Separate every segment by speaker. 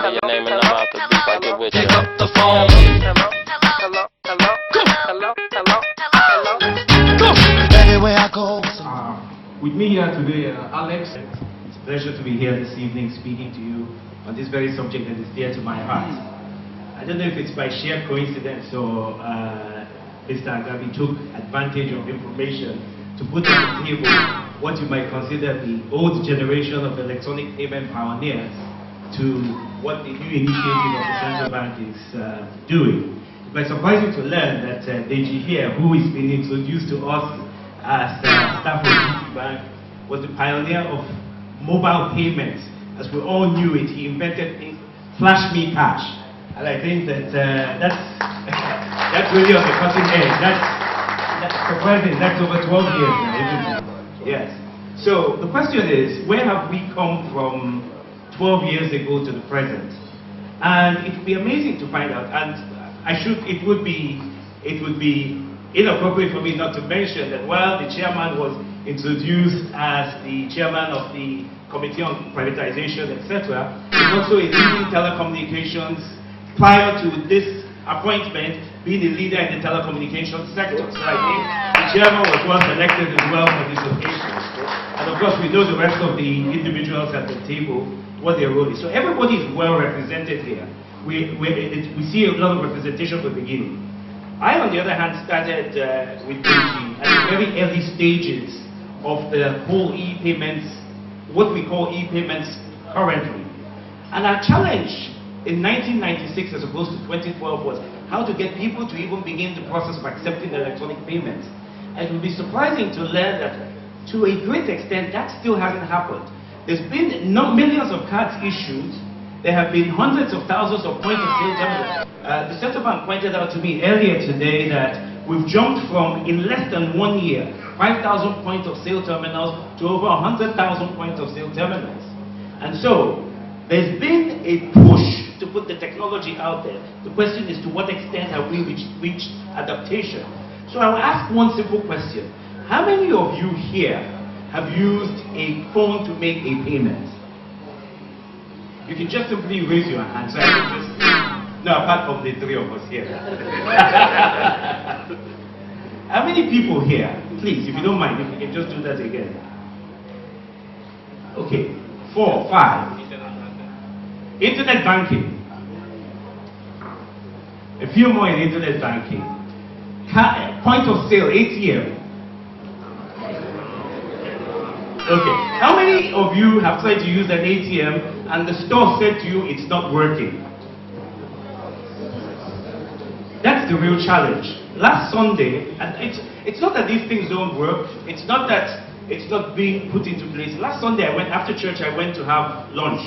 Speaker 1: me your name and I'm out the loop. I get with you.
Speaker 2: Pick up the phone.
Speaker 3: Everywhere I go.
Speaker 4: With me here today, Alex. It's a pleasure to be here this evening speaking to you on this very subject that is dear to my heart. I don't know if it's by sheer coincidence or Mr. Agabi took advantage of information to put on the table what you might consider the old generation of electronic payment pioneers to what the new initiative of the central bank is doing. It might surprise you to learn that Deji here, who is being introduced to us as staff of GT Bank, was the pioneer of mobile payments. As we all knew it, he invented Flash Me Cash. And I think that that's really on the cutting edge. That's surprising. That's over 12 years now, isn't it? Yes. So the question is, where have we come from 12 years ago to the present? And it would be amazing to find out. And it would be inappropriate for me not to mention that while the chairman was introduced as the chairman of the Committee on Privatization, etc., he's also a leading telecommunications, prior to this appointment, being a leader in the telecommunications sector. So I think the chairman was well selected as well for this occasion. And of course, we know the rest of the individuals at the table, what their role is. So everybody is well represented here. We see a lot of representation from the beginning. I, on the other hand, started with DG at the very early stages of the whole e-payments, what we call e-payments currently. And our challenge in 1996 as opposed to 2012 was how to get people to even begin the process of accepting electronic payments. And it would be surprising to learn that to a great extent that still hasn't happened. There's been millions of cards issued. There have been hundreds of thousands of point-of-sale terminals. The central bank pointed out to me earlier today that we've jumped from, in less than 1 year, 5,000 point-of-sale terminals to over 100,000 point-of-sale terminals. And so, there's been a push to put the technology out there. The question is, to what extent have we reached adaptation? So I will ask one simple question. How many of you here have used a phone to make a payment? You can just simply raise your hand. So I can just, no, apart from the three of us here. How many people here, please, if you don't mind, if you can just do that again. Okay, 4, 5. Internet banking. A few more in internet banking. Point of sale, ATM. Okay. How many of you have tried to use an ATM and the store said to you it's not working? That's the real challenge. Last Sunday, and it's not that these things don't work, it's not that it's not being put into place. Last Sunday, after church, I went to have lunch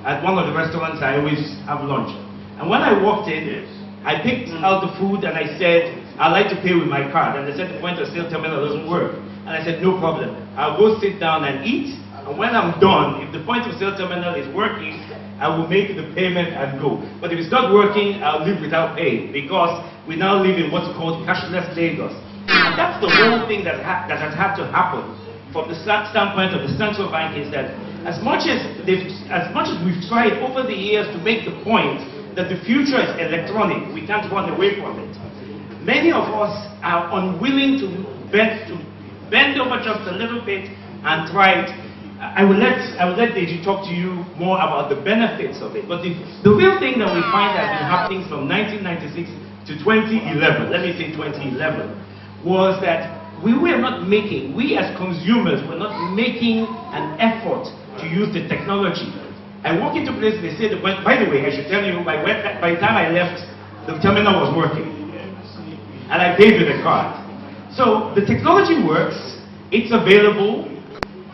Speaker 4: at one of the restaurants I always have lunch. And when I walked in, I picked out the food and I said, I'd like to pay with my card. And they said the point of sale terminal doesn't work. And I said, no problem. I'll go sit down and eat. And when I'm done, if the point of sale terminal is working, I will make the payment and go. But if it's not working, I'll leave without paying, because we now live in what's called cashless Lagos. And that's the whole thing that has had to happen from the standpoint of the central bank, is that as much as we've tried over the years to make the point that the future is electronic, we can't run away from it. Many of us are unwilling to bend over just a little bit and try it. I will let Deji talk to you more about the benefits of it. But the real thing that we find has been happening from 1996 to 2011, let me say 2011, was that we as consumers were not making an effort to use the technology. I walk into places, they say, by the way, I should tell you, by the time I left, the terminal was working. And I paid with a card. So the technology works, it's available,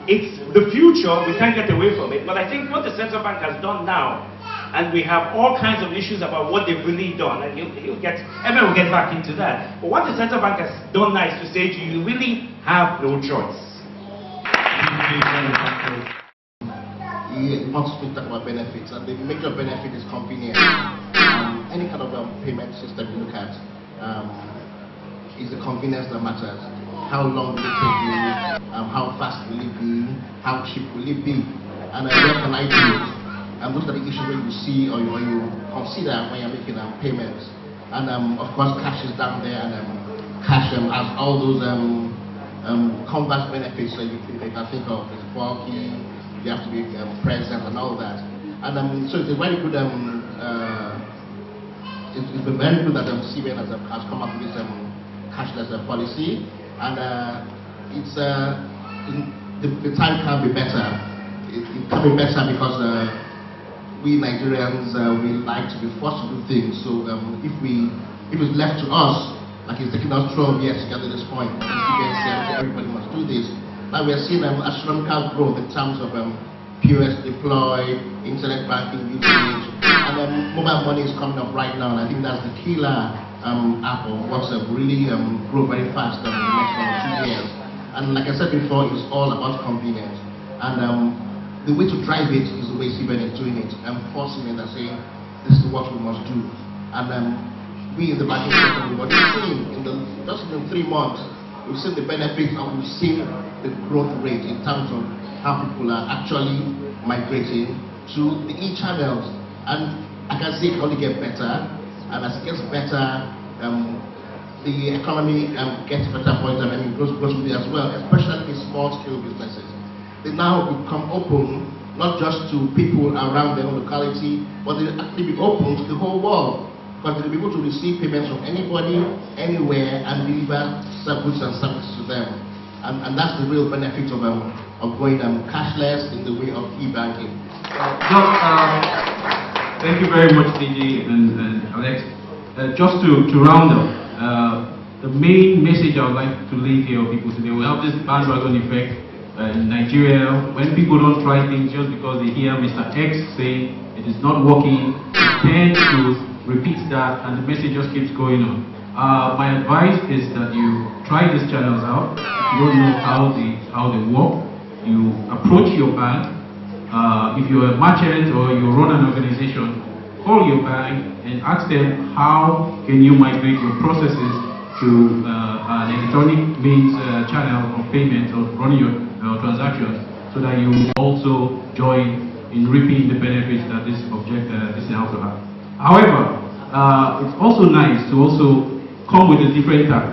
Speaker 4: it's the future, we can't get away from it. But I think what the central bank has done now, and we have all kinds of issues about what they've really done, and Emma will get back into that. But what the central bank has done now is to say to you, you really have no choice.
Speaker 3: You want to talk about benefits, and the major benefit is convenience. Any kind of payment system you look at, is the convenience that matters. How long will it take you? How fast will it be? How cheap will it be? And where can I do it? And those are the issues where you see or you consider when you're making payments. And of course, cash is down there, and cash has all those converse benefits that you can think of. It's bulky, you have to be present and all that. And so it's a very good. It's been very good that CBN has come up with this cashless policy, and it's the time can be better. It can be better because we Nigerians we like to be forced to do things. So if it's left to us, like it's taken us 12 years to get to this point, CBN says everybody must do this. Now we are seeing astronomical growth in terms of POS deployed, internet banking usage, and mobile money is coming up right now, and I think that's the killer app of WhatsApp really grow very fast in the next 1 or 2 years. And like I said before, it's all about convenience. And the way to drive it is the way CBN is doing it, and forcing it and saying, this is what we must do. And we in the banking sector, what we've seen just in 3 months, we've seen the benefits and we've seen the growth rate in terms of how people are actually migrating to the e-channels. And I can see it only get better, and as it gets better, the economy gets better for it, and I mean, grows with it as well, especially in small-scale businesses. They now become open not just to people around their own locality, but they actually be open to the whole world, because they'll be able to receive payments from anybody, anywhere, and deliver goods and services to them. And that's the real benefit of going cashless in the way of e-banking.
Speaker 2: Thank you very much, DJ and Alex. Just to round up, the main message I would like to leave here with people today, we have this bandwagon effect in Nigeria. When people don't try things just because they hear Mr. X say it is not working, they tend to repeat that, and the message just keeps going on. My advice is that you try these channels out. If you don't know how they work, you approach your bank. If you're a merchant or you run an organization, call your bank and ask them how can you migrate your processes to an electronic means channel of payment or running your transactions, so that you also join in reaping the benefits that this helps to have. However, it's also nice to also come with a different tack.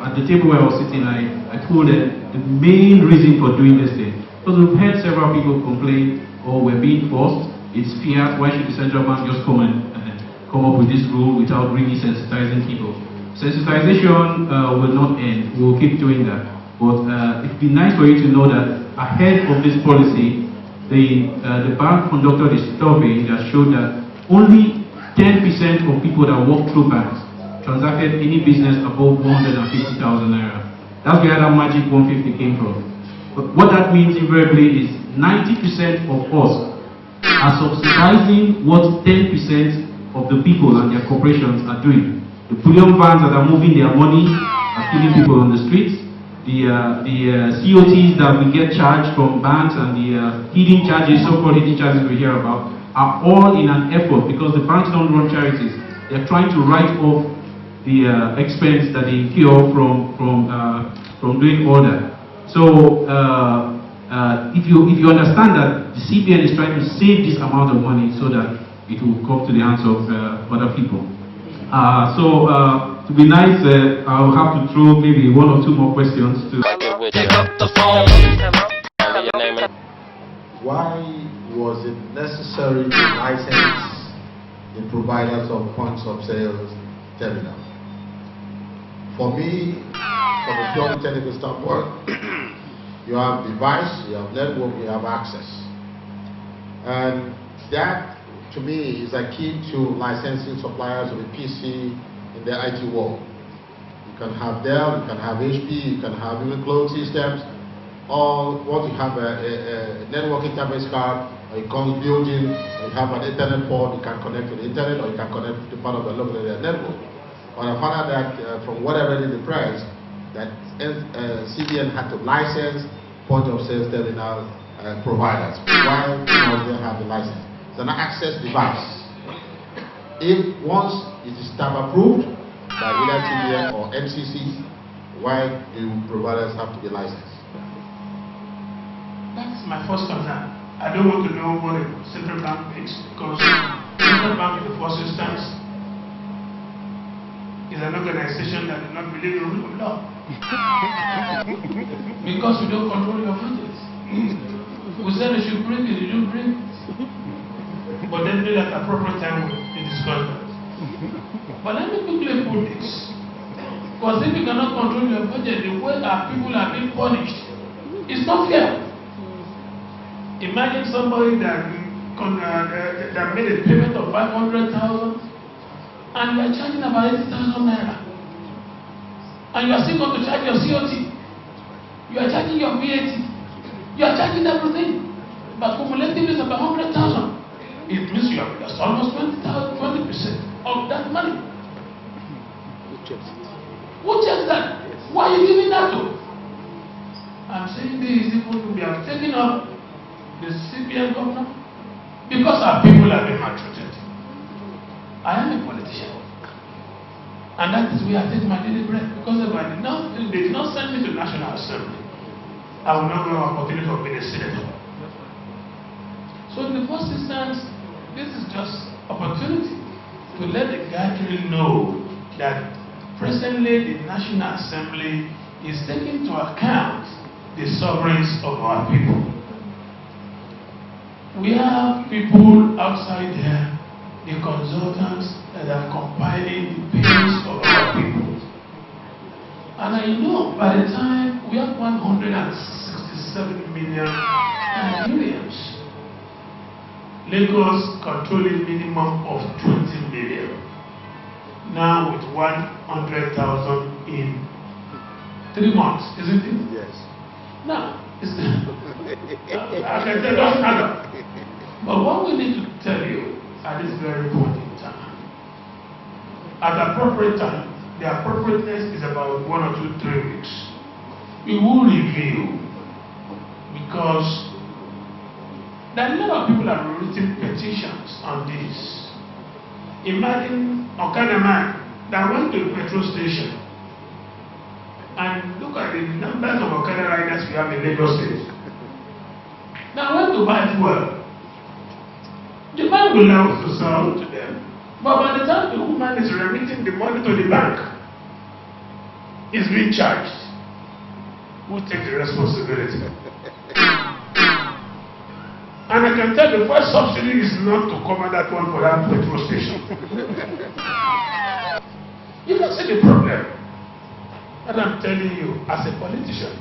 Speaker 2: At the table where I was sitting, I told them the main reason for doing this thing, because we've heard several people complain, oh, we're being forced, it's fiat, why should the central bank just come up with this rule without really sensitizing people? Sensitization will not end, we'll keep doing that. But it'd be nice for you to know that ahead of this policy, the bank conducted a survey that showed that only 10% of people that walk through banks transacted any business above 150,000 naira. That's where that magic 150 came from. But what that means invariably is 90% of us are subsidizing what 10% of the people and their corporations are doing. The bullion vans that are moving their money are killing people on the streets. The COTs that we get charged from banks and the hidden charges, so-called hidden charges we hear about, are all in an effort, because the banks don't run charities. They're trying to write off the expense that they incur from doing all that. So if you understand that the CBN is trying to save this amount of money so that it will come to the hands of other people. To be nice, I'll have to throw maybe 1 or 2 more questions to
Speaker 1: Pick up the phone.
Speaker 5: Why was it necessary to license the providers of points of sales terminal? For me, from a purely technical standpoint, you have device, you have network, you have access. And that, to me, is a key to licensing suppliers of a PC in the IT world. You can have Dell, you can have HP, you can have even closed systems. Or once you have a network interface card, or it comes built in, you have an internet port, you can connect to the internet, or you can connect to part of the local area network. But I found out that from what I read in the press, that CBN had to license point of sales terminal providers. Why must they have the license? It's an access device. If once it is stamp approved by either CBN or NCC, why do providers have to be licensed?
Speaker 6: That's my first concern. I don't want to know what a central bank makes because central bank in the first instance is an organization that does not believe in the rule of law. Because you don't control your budget. We said you should bring it, you don't bring it. But then at the appropriate time we discuss that. But let me quickly put this. Because if you cannot control your budget, the way our people are being punished is not fair. Imagine somebody that made a payment of 500,000 and you are charging about 80,000 naira. And you are still going to charge your COT. You are charging your VAT. You are charging everything. But cumulatively it's about 100,000. It means you have lost almost 20% of that money. Who checks that? Why are you giving that to? I'm saying this is equal to we have taken up the CBN governor because our people have been maltreated. I am a politician. And that is where I take my daily bread. Because if they did not send me to the National Assembly, I will not have an opportunity of being a senator. So in the first instance, this is just opportunity to let the gathering know that presently the National Assembly is taking into account the sovereignty of our people. We have people outside there, the consultants that are compiling the pains of our people. And I know by the time we have 167 million Nigerians, Lagos controlling minimum of 20 million. Now with 100,000 in 3 months, isn't it?
Speaker 5: Yes.
Speaker 6: Now, I can tell you another. But what we need to tell you at this very point in time, at the appropriate time, the appropriateness is about 1 or 2, 3 weeks. We will review because there are a lot of people that have written petitions on this. Imagine Okada man that went to the petrol station and look at the numbers of Okada riders we have in Lagos State. Now I went to buy fuel. The man will now to sell to them. But by the time the woman is remitting the money to the bank, he's being charged. Who takes the responsibility? And I can tell the first subsidy is not to cover that one for that petrol station. You can see the problem. And I'm telling you, as a politician,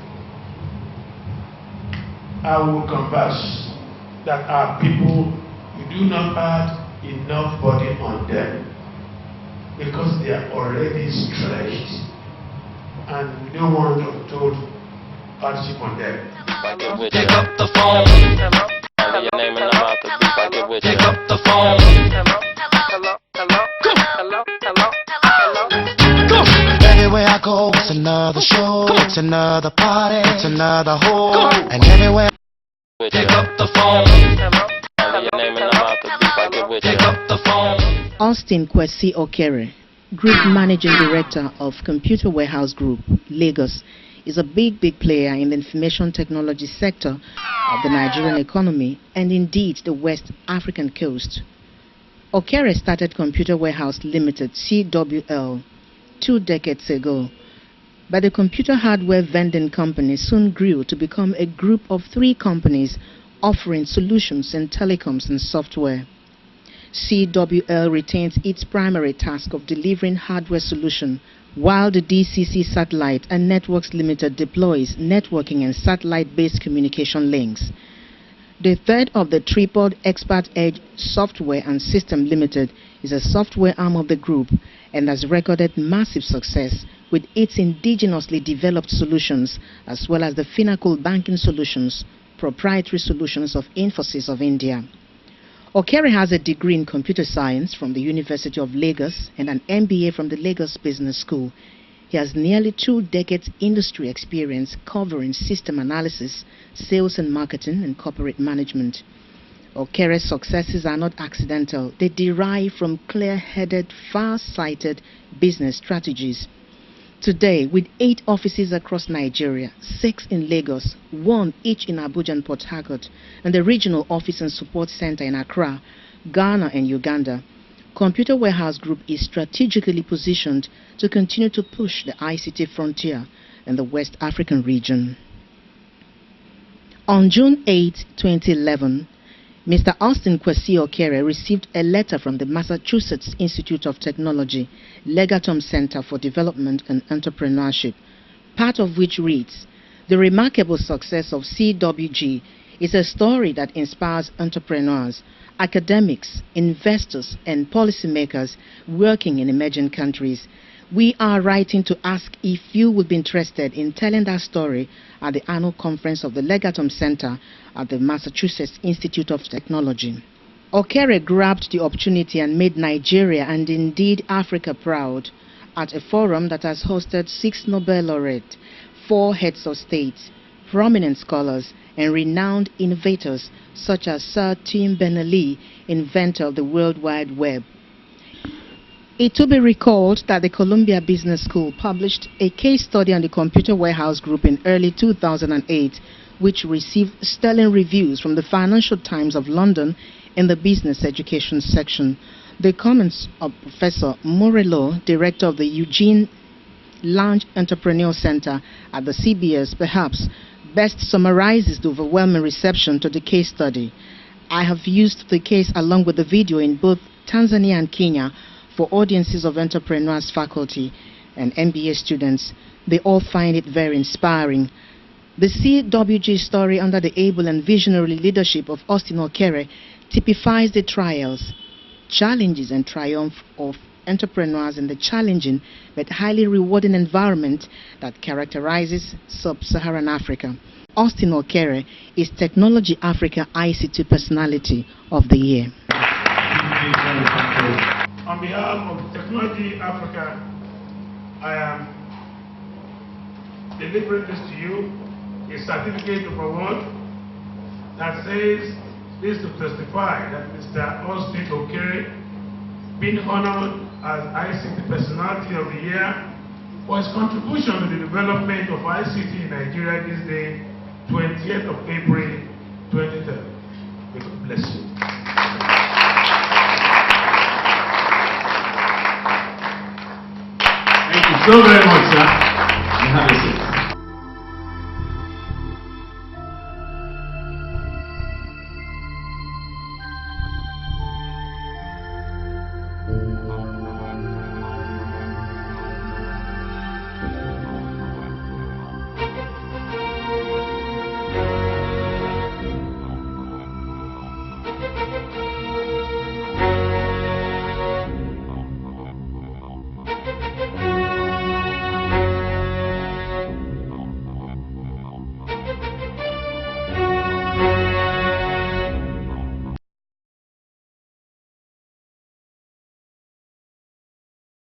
Speaker 6: I will converse that our people, we do not add enough burden on them because they are already stretched and we don't want untold hardship on them.
Speaker 1: Pick up the phone. Your name and number out the beef, I get with you. Pick up the phone.
Speaker 7: Everywhere I go, it's another show, it's another party, it's another hole, and everywhere.
Speaker 1: Pick up the phone. Your name and number out the beef, I get with you. Pick up the phone.
Speaker 8: Austin Kwesi Okere, Group Managing Director of Computer Warehouse Group, Lagos, is a big player in the information technology sector of the Nigerian economy and indeed the West African coast. Okere started Computer Warehouse Limited, CWL, 2 decades ago, but the computer hardware vending company soon grew to become a group of 3 companies offering solutions in telecoms and software. CWL retains its primary task of delivering hardware solution, while the DCC Satellite and Networks Limited deploys networking and satellite-based communication links. The third of the tripled Expert Edge Software and System Limited is a software arm of the group and has recorded massive success with its indigenously developed solutions as well as the Finacle banking solutions, proprietary solutions of Infosys of India. Okere has a degree in computer science from the University of Lagos and an MBA from the Lagos Business School. He has nearly 2 decades industry experience covering system analysis, sales and marketing, and corporate management. Okere's successes are not accidental. They derive from clear-headed, far-sighted business strategies. Today, with 8 offices across Nigeria, 6 in Lagos, 1 each in Abuja and Port Harcourt, and the regional office and support center in Accra, Ghana and Uganda, Computer Warehouse Group is strategically positioned to continue to push the ICT frontier in the West African region. On June 8, 2011, Mr. Austin Kwesi Okere received a letter from the Massachusetts Institute of Technology, Legatum Center for Development and Entrepreneurship, part of which reads, "The remarkable success of CWG is a story that inspires entrepreneurs, academics, investors, and policymakers working in emerging countries. We are writing to ask if you would be interested in telling that story at the annual conference of the Legatum Center at the Massachusetts Institute of Technology." Okere grabbed the opportunity and made Nigeria and indeed Africa proud at a forum that has hosted 6 Nobel laureates, 4 heads of state, prominent scholars, and renowned innovators such as Sir Tim Berners-Lee, inventor of the World Wide Web. It to be recalled that the Columbia Business School published a case study on the Computer Warehouse Group in early 2008, which received sterling reviews from the Financial Times of London in the business education section. The comments of Professor Morello, director of the Eugene Lange Entrepreneur Center at the CBS, perhaps best summarizes the overwhelming reception to the case study. I have used the case along with the video in both Tanzania and Kenya for audiences of entrepreneurs, faculty, and MBA students. They all find it very inspiring. The CWG story under the able and visionary leadership of Austin Okere typifies the trials, challenges, and triumph of entrepreneurs in the challenging but highly rewarding environment that characterizes sub-Saharan Africa. Austin Okere is Technology Africa ICT Personality of the Year.
Speaker 6: On behalf of Technology Africa, I am delivering this to you, a certificate of award that says this to testify that Mr. Austin Okere being honored as ICT Personality of the Year for his contribution to the development of ICT in Nigeria this day, 20th of April 2030. May God bless you.
Speaker 2: Thank you so very much, sir. You have a seat.